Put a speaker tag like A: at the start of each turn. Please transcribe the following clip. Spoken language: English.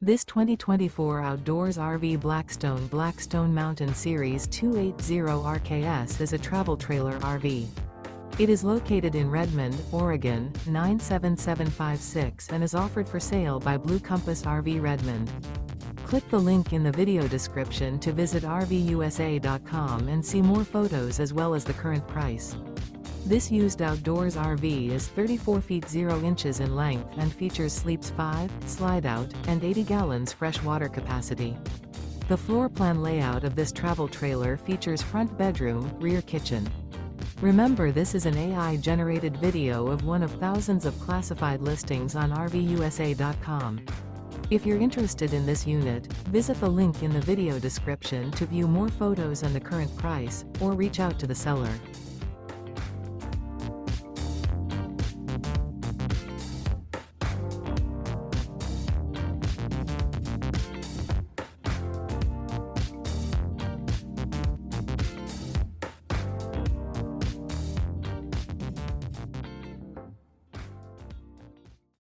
A: This 2024 Outdoors RV Blackstone Mountain Series 280 RKS is a travel trailer RV. It is located in Redmond, Oregon, 97756 and is offered for sale by Blue Compass RV Redmond. Click the link in the video description to visit RVUSA.com and see more photos as well as the current price. This used outdoors RV is 34 feet 0 inches in length and features sleeps 5, slide-out, and 80 gallons fresh water capacity. The floor plan layout of this travel trailer features front bedroom, rear kitchen. Remember, this is an AI-generated video of one of thousands of classified listings on RVUSA.com. If you're interested in this unit, visit the link in the video description to view more photos and the current price, or reach out to the seller.